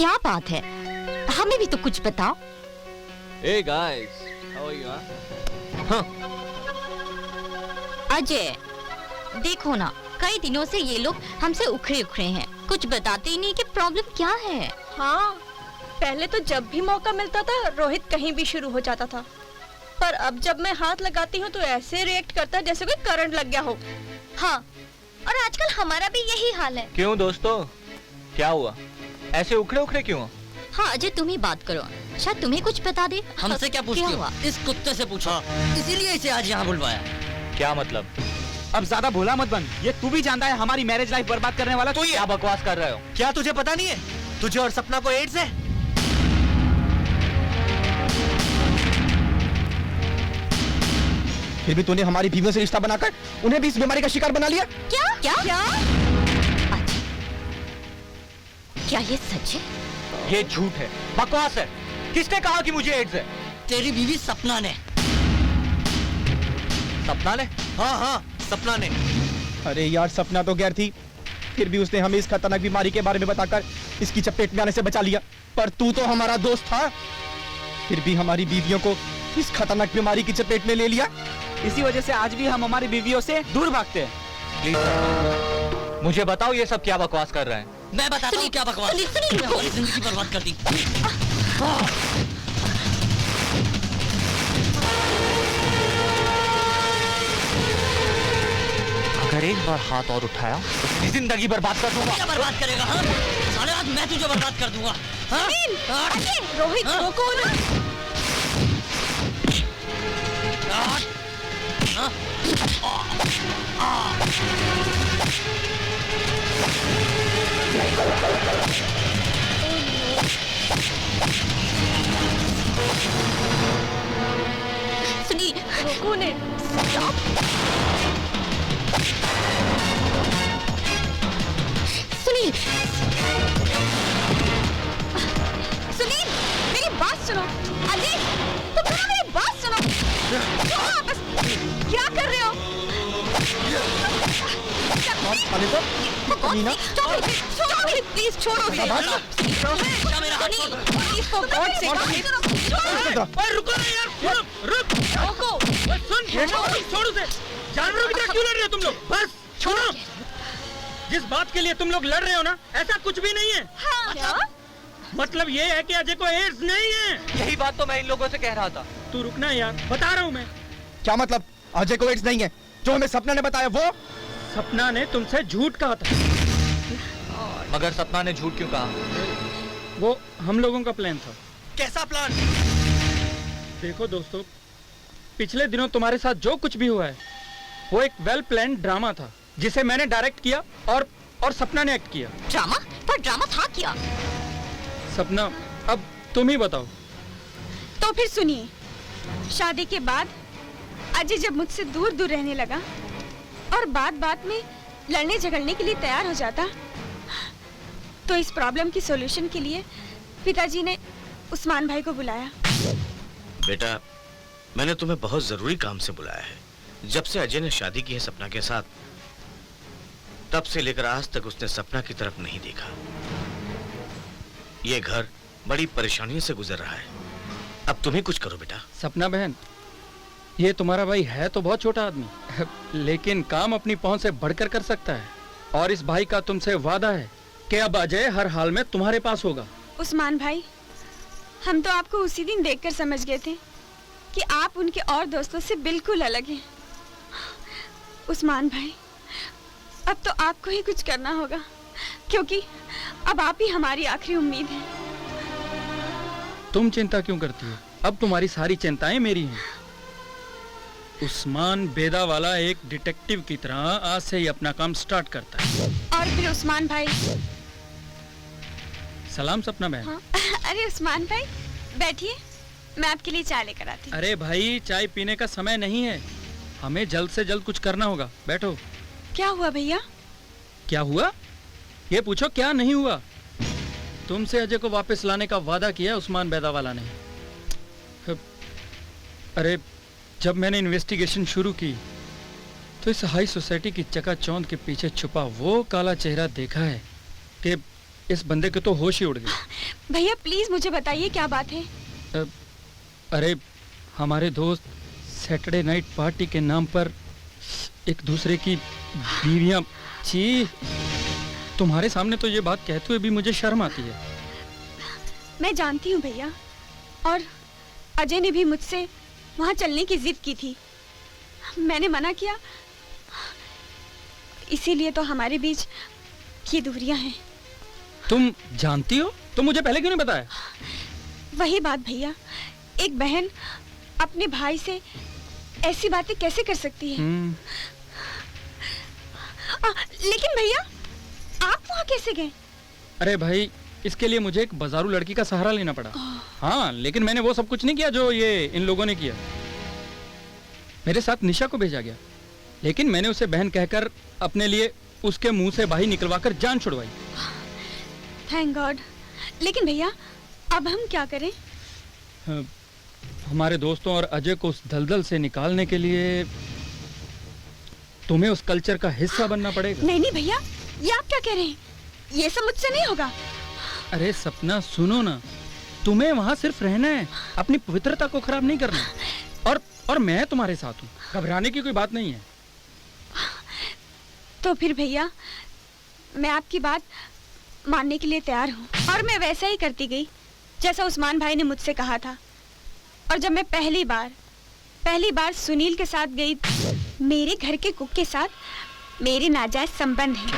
क्या बात है, हमें भी तो कुछ बताओ। Hey guys, how are you? हाँ? अजय, देखो ना, कई दिनों से ये लोग हमसे उखड़े उखड़े हैं, कुछ बताते ही नहीं कि प्रॉब्लम क्या है। हाँ, पहले तो जब भी मौका मिलता था रोहित कहीं भी शुरू हो जाता था, पर अब जब मैं हाथ लगाती हूँ तो ऐसे रिएक्ट करता है जैसे कोई करंट लग गया हो। हाँ, और आजकल हमारा भी यही हाल है। क्यों दोस्तों, क्या हुआ? ऐसे उखड़े उखड़े क्यों? हाँ अजय, तुम ही बात करो, शायद तुम्हें कुछ बता दे। हमसे क्या पूछती हो? इस कुत्ते से पूछो। इसीलिए इसे आज यहाँ बुलवाया। क्या मतलब? अब ज्यादा भोला मत बन, ये तू भी जानता है हमारी मैरिज लाइफ बर्बाद करने वाला तो क्या बकवास कर रहे हो? क्या तुझे पता नहीं है? तुझे और सपना को एड्स है। फिर भी तूने हमारी बीवियों से रिश्ता बनाकर उन्हें भी इस बीमारी का शिकार बना लिया। क्या क्या क्या? क्या ये सच है? ये झूठ है, बकवास है। किसने कहा कि मुझे एड्स है? तेरी बीवी सपना ने। सपना ने? हाँ हाँ, सपना ने। अरे यार, सपना तो गैर थी, फिर भी उसने हमें इस खतरनाक बीमारी के बारे में बताकर इसकी चपेट में आने से बचा लिया। पर तू तो हमारा दोस्त था, फिर भी हमारी बीवियों को इस खतरनाक बीमारी की चपेट में ले लिया। इसी वजह से आज भी हम हमारी बीवियों से दूर भागते हैं। प्लीज मुझे बताओ, ये सब क्या बकवास कर रहे हैं? मैं बताता हूँ क्या बकवास। तूने हमारी जिंदगी बर्बाद कर दी। अगर एक बार हाथ और उठाया तो तेरी जिंदगी बर्बाद कर दूंगा। क्या बर्बाद करेगा? हाँ? साले आज मैं तुझे बर्बाद कर दूंगा। हाँ? रोहित रोको ना। सुनील, रोको ने। सुनील, सुनील, मेरी बात सुनो। अजय, तुम दोनों मेरी बात सुनो। छोड़ो वापस, क्या कर रहे हो? प्लीज छोड़ो। रुको ना यार, रुक। छोड़ उसे। जानवरों की तरह क्यों लड़ रहे हो तुम लोग? बस छोड़ो। जिस बात के लिए तुम लोग लड़ रहे हो ना, ऐसा कुछ भी नहीं है। हाँ, क्या? मतलब ये है कि अजय को एड्स नहीं है। यही बात तो मैं इन लोगों से कह रहा था। तू रुकना यार, बता रहा हूँ मैं। क्या मतलब? अजय को एड्स नहीं है? जो हमें सपना ने बताया वो? सपना ने तुमसे झूठ कहा था। मगर सपना ने झूठ क्यों कहा? वो हम लोगों का प्लान था। कैसा प्लान? देखो दोस्तों, पिछले दिनों तुम्हारे साथ जो कुछ भी हुआ है वो एक वेल प्लान ड्रामा था, जिसे मैंने डायरेक्ट किया और सपना ने एक्ट किया। ड्रामा? पर ड्रामा था क्या? सपना, अब तुम ही बताओ। तो फिर सुनिए, शादी के बाद अजय जब मुझसे दूर दूर रहने लगा और बात बात में लड़ने झगड़ने के लिए तैयार हो जाता, तो इस प्रॉब्लम की सॉल्यूशन के लिए पिताजी ने उस्मान भाई को बुलाया। बेटा, मैंने तुम्हें बहुत जरूरी काम से बुलाया है। जब से अजय ने शादी की है सपना के साथ, तब से लेकर आज तक उसने सपना की तरफ नहीं देखा। ये घर बड़ी परेशानियों से गुजर रहा है। अब तुम ही कुछ करो बेटा। सपना बहन, ये तुम्हारा भाई है तो बहुत छोटा आदमी, लेकिन काम अपनी पहुंच से बढ़कर कर सकता है। और इस भाई का तुमसे वादा है कि अब अजय हर हाल में तुम्हारे पास होगा। उस्मान भाई, हम तो आपको उसी दिन देखकर समझ गए थे कि आप उनके और दोस्तों से बिल्कुल अलग हैं। उस्मान भाई, अब तो आपको ही कुछ करना होगा, क्योंकि अब आप ही हमारी आखिरी उम्मीद हैं। तुम चिंता क्यों करती हो? अब तुम्हारी सारी चिंताएं मेरी हैं। उस्मान बेदा वाला एक डिटेक्टिव की तरह आज से ही अपना काम स्टार्ट करता है। और फिर उस्मान भाई। सलाम सपना बहन। हाँ? अरे उस्मान भाई, बैठिए, मैं आपके लिए चाय लेकर आती हूँ। अरे भाई, चाय पीने का समय नहीं है, हमें जल्द से जल्द कुछ करना होगा। बैठो। क्या हुआ भैया? क्या हुआ? ये पूछो क्या नहीं हुआ। तुमसे अजय को वापस लाने का वादा किया उस्मान बेदा वाला ने। अरे, जब मैंने इन्वेस्टिगेशन शुरू की तो इस हाई सोसाइटी की चकाचौंध के पीछे छुपा वो काला चेहरा देखा है कि इस बंदे के तो होश ही उड़ गए। भैया प्लीज मुझे बताइए क्या बात है। अरे हमारे दोस्त सैटरडे नाइट पार्टी के नाम पर एक दूसरे की बीवियां, छी, तुम्हारे सामने तो ये बात कहते हुए भी मुझे शर्म आती है। मैं जानती हूँ भैया, और अजय ने भी मुझसे वहाँ चलने की जिद की थी। मैंने मना किया, इसीलिए तो हमारे बीच ये दूरियां हैं। तुम जानती हो तो मुझे पहले क्यों नहीं बताया? वही बात भैया, एक बहन अपने भाई से ऐसी बातें कैसे कर सकती है? लेकिन भैया आप वहाँ कैसे गए? अरे भाई, इसके लिए मुझे एक बाजारू लड़की का सहारा लेना पड़ा। हाँ, लेकिन मैंने वो सब कुछ नहीं किया जो ये इन लोगों ने किया। मेरे साथ निशा को भेजा गया, लेकिन मैंने उसे बहन कहकर अपने लिए उसके मुंह से बाही निकलवाकर जान छुड़वाई। Thank God. लेकिन भैया अब हम क्या करें? हमारे दोस्तों और अजय को उस दलदल से निकालने के लिए तुम्हें उस कल्चर का हिस्सा बनना पड़ेगा। नहीं नहीं भैया, ये आप क्या कह रहे हैं? ये सब मुझसे नहीं होगा। अरे सपना, सुनो ना, तुम्हें वहाँ सिर्फ रहना है, अपनी पवित्रता को खराब नहीं करना। और मैं तुम्हारे साथ हूँ, घबराने की कोई बात नहीं है। तो फिर भैया मैं आपकी बात मानने के लिए तैयार हूँ, और मैं वैसा ही करती गई जैसा उस्मान भाई ने मुझसे कहा था। और जब मैं पहली बार सुनील के साथ गई, मेरे घर के कुक के साथ मेरे नाजायज संबंध हैं,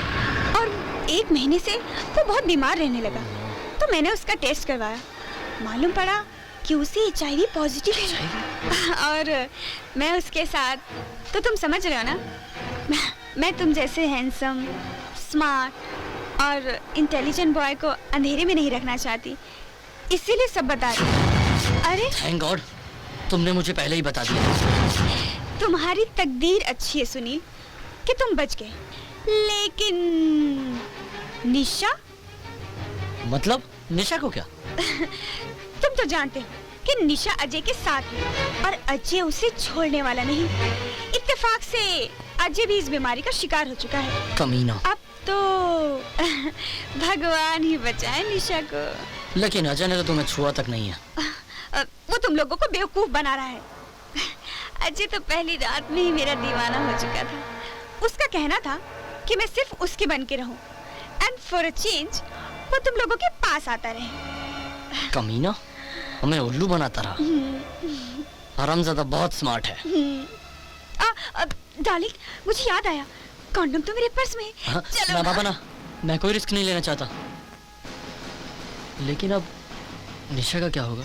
और 1 महीने से वो बहुत बीमार रहने लगा। तो मैंने उसका टेस्ट करवाया, मालूम पड़ा कि उसे HIV पॉजिटिव है। और मैं उसके साथ, तो तुम समझ रहे हो ना, मैं तुम जैसे हैंडसम, स्मार्ट और इंटेलिजेंट बॉय को अंधेरे में नहीं रखना चाहती, इसीलिए सब बता रही। अरे थैंक गॉड, तुमने मुझे पहले ही बता दिया। तुम्हारी तकदीर अच्छी है सुनील कि तुम बच गए, लेकिन निशा? मतलब निशा को क्या? तुम तो जानते हो कि निशा अजय के साथ है, और अजय उसे छोड़ने वाला नहीं। इत्तेफाक से अजय भी इस बीमारी का शिकार हो चुका है। कमीना। अब तो भगवान ही बचाए निशा को। लेकिन अजय ने तो तुम्हें छुआ तक नहीं है। वो तुम लोगों को बेवकूफ बना रहा है। अजय तो पहली रात में ही मेरा दीवाना हो चुका था। उसका कहना था कि मैं सिर्फ उसकी बन के रहूं, एंड फॉर अ चेंज वो तुम लोगों के पास आता रहे। कमीना, हमें उल्लू बनाता रहा। हरामज़ादा बहुत स्मार्ट है। डार्लिंग, मुझे याद आया, कॉन्डम तो मेरे पर्स में है। चलो ना बाबा ना, मैं कोई रिस्क नहीं लेना चाहता। लेकिन अब निशा का क्या होगा?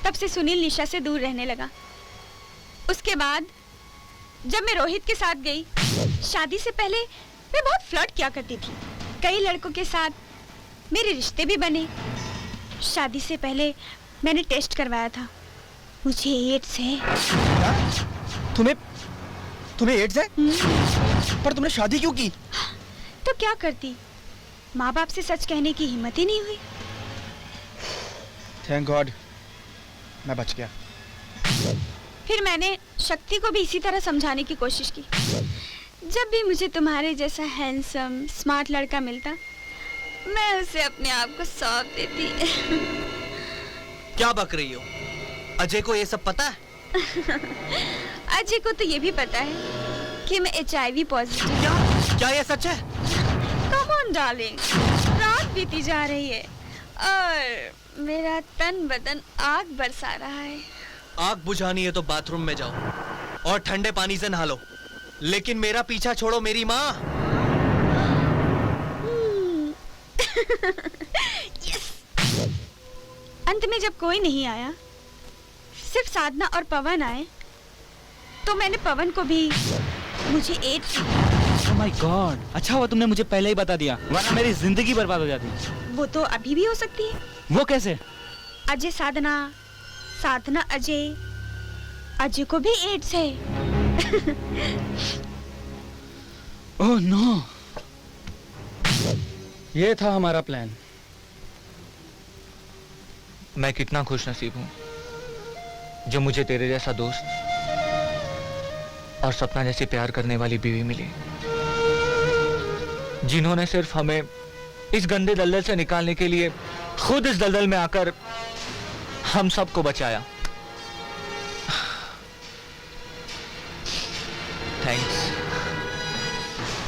तब से सुनील निशा से दूर रहने लगा। उसके बाद जब मैं रोहित के साथ गई, शादी से पहले मैं बहुत फ्लर्ट किया करती थी। कई लड़कों के साथ मेरे रिश्ते भी बने। शादी से पहले मैंने टेस्ट करवाया था, मुझे एड्स है। तुम्हें एड्स है? पर तुमने शादी क्यों की? तो क्या करती, माँ बाप से सच कहने की हिम्मत ही नहीं हुई। थैंक गॉड, मैं बच गया। फिर मैंने शक्ति को भी इसी तरह समझाने की कोशिश की। जब भी मुझे तुम्हारे जैसा हैंडसम, स्मार्ट लड़का मिलता, मैं उसे अपने आप को सौंप देती। क्या बक रही हो? अजय को ये सब पता है? अजय को तो ये भी पता है कि मैं HIV पॉजिटिव हूँ। क्या ये सच है? कम ऑन डार्लिंग, रात बीती जा रही है और मेरा तन बदन आग बरसा रहा है। आग बुझानी है तो बाथरूम में जाओ और ठंडे पानी से नहा लो, लेकिन मेरा पीछा छोड़ो मेरी माँ। यस। अंत में जब कोई नहीं आया, सिर्फ साधना और पवन आए, तो मैंने पवन को भी मुझे एड्स। ओह माय गॉड, अच्छा हुआ तुमने मुझे पहले ही बता दिया, वरना मेरी जिंदगी बर्बाद हो जाती। वो तो अभी भी हो सकती है। वो कैसे? अजय साधना, साधना अजय, अजय को भी एड्स है। ओह नो, ये था हमारा प्लान। मैं कितना खुश नसीब हूँ जो मुझे तेरे जैसा दोस्त और सपना जैसी प्यार करने वाली बीवी मिली, जिन्होंने सिर्फ हमें इस गंदे दलदल से निकालने के लिए खुद इस दलदल में आकर हम सबको बचाया। थैंक्स।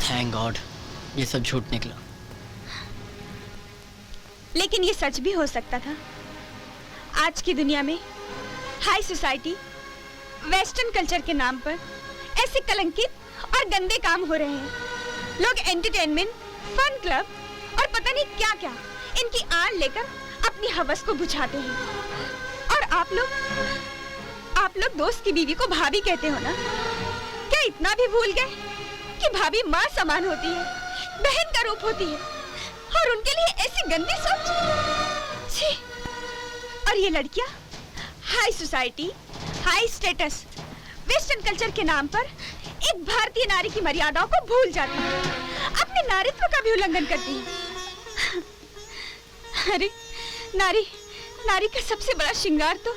थैंक गॉड ये सब झूठ निकला। लेकिन ये सच भी हो सकता था। आज की दुनिया में हाई सोसाइटी, वेस्टर्न कल्चर के नाम पर ऐसे कलंकित और गंदे काम हो रहे हैं। लोग एंटरटेनमेंट, फन क्लब और पता नहीं क्या क्या इनकी आड़ लेकर अपनी हवस को बुझाते हैं। और आप लोग दोस्त की बीवी को भाभी कहते हो ना? क्या इतना भी भूल गए कि भाभी माँ समान होती है, बहन का रूप होती है, और उनके लिए ऐसी गंदी सोच? छी! और ये लड़कियां high society, high status, western culture के नाम पर एक भारतीय नारी की मर्यादाओं को भूल जाती है, अपने नारीत्व का भी उल्लंघन करती है। अरे नारी का सबसे बड़ा श्रृंगार तो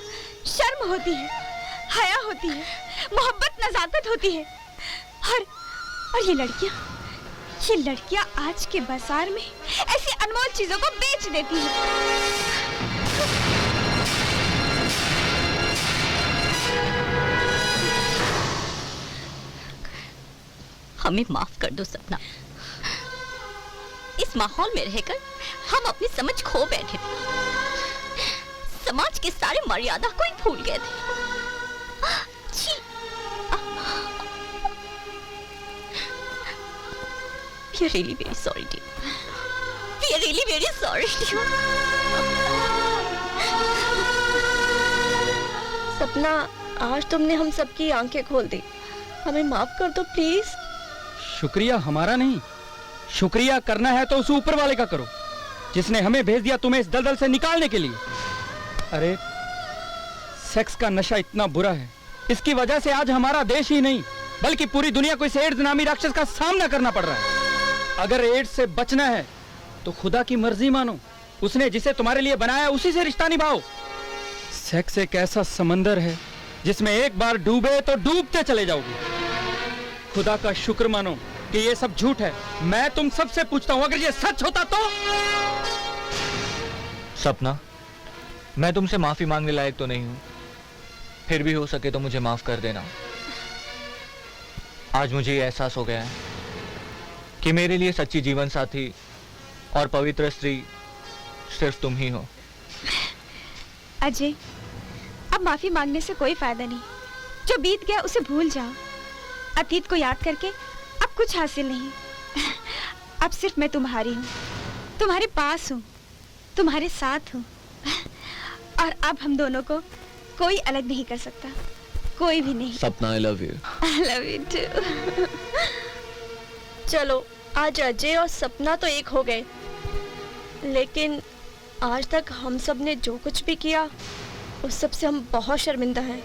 शर्म होती है, हया होती है, मोहब्बत, नजाकत होती है। और ये लड़कियां आज के बाजार में ऐसी अनमोल चीजों को बेच देती हैं। हमें माफ कर दो सपना। इस माहौल में रहकर हम अपनी समझ खो बैठे थे। समाज के सारे मर्यादा को ही भूल गए थे। छी! We are really very sorry, dear. We are really very sorry, dear. सपना, आज तुमने हम सबकी आंखें खोल दी। हमें माफ कर दो प्लीज। शुक्रिया हमारा नहीं, शुक्रिया करना है तो उस ऊपर वाले का करो, जिसने हमें भेज दिया तुम्हें इस दलदल से निकालने के लिए। अरे सेक्स का नशा इतना बुरा है, इसकी वजह से आज हमारा देश ही नहीं बल्कि पूरी दुनिया को इस एड्स नामी राक्षस का सामना करना पड़ रहा है। अगर एड्स से बचना है तो खुदा की मर्जी मानो, उसने जिसे तुम्हारे लिए बनाया उसी से रिश्ता निभाओ। सेक्स एक ऐसा समंदर है जिसमें एक बार डूबे तो डूबते चले जाओगे। खुदा का शुक्र मानो कि ये सब झूठ है। मैं तुम सबसे पूछता हूं, अगर ये सच होता तो? सपना, मैं तुमसे माफी मांगने लायक तो नहीं हूं, फिर भी हो सके तो मुझे माफ कर देना। आज मुझे ये एहसास हो गया है कि मेरे लिए सच्ची जीवन साथी और पवित्र स्त्री सिर्फ तुम ही हो। अजय, अब माफी मांगने से कोई फायदा नहीं। जो बीत गया उसे भूल जाओ। अतीत को याद करके अब कुछ हासिल नहीं। अब सिर्फ मैं तुम्हारी हूँ, तुम्हारे पास हूँ, तुम्हारे साथ हूँ। और अब हम दोनों को कोई अलग नहीं कर सकता, कोई भी नहीं। सपना, I love you. I love you too. चलो, आज अजय और सपना तो एक हो गए, लेकिन आज तक हम सब ने जो कुछ भी किया उस सब से हम बहुत शर्मिंदा हैं।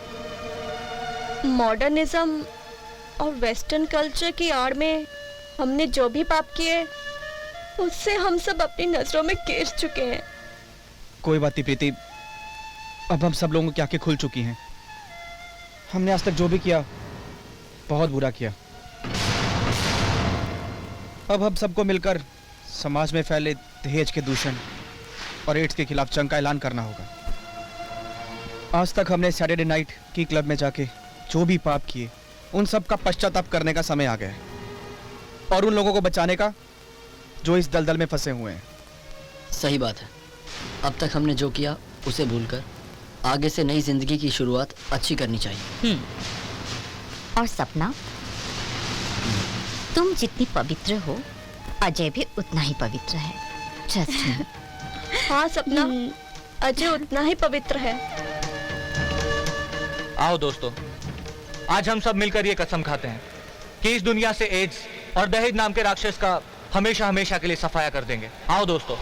मॉडर्निज्म और वेस्टर्न कल्चर की आड़ में हमने जो भी पाप किए उससे हम सब अपनी नजरों में गिर चुके हैं। कोई बात नहीं प्रीति, अब हम सब लोगों की आंखें खुल चुकी हैं। हमने आज तक जो भी किया बहुत बुरा किया। अब हम सबको मिलकर समाज में फैले दहेज के दूषण और एड्स के खिलाफ जंग का ऐलान करना होगा। आज तक हमने सैटरडे नाइट की क्लब में जाके जो भी पाप किए उन सब का पश्चाताप करने का समय आ गया है, और उन लोगों को बचाने का जो इस दलदल में फंसे हुए हैं। सही बात है। अब तक हमने जो किया उसे भूलकर आगे से नई जिंदगी की शुरुआत अच्छी करनी चाहिए। और सपना, तुम जितनी पवित्र हो अजय भी उतना ही पवित्र है। Trust me. हाँ सपना, अजय उतना ही पवित्र है। आओ दोस्तों, आज हम सब मिलकर ये कसम खाते हैं कि इस दुनिया से एड्स और दहेज नाम के राक्षस का हमेशा हमेशा के लिए सफाया कर देंगे। आओ दोस्तों।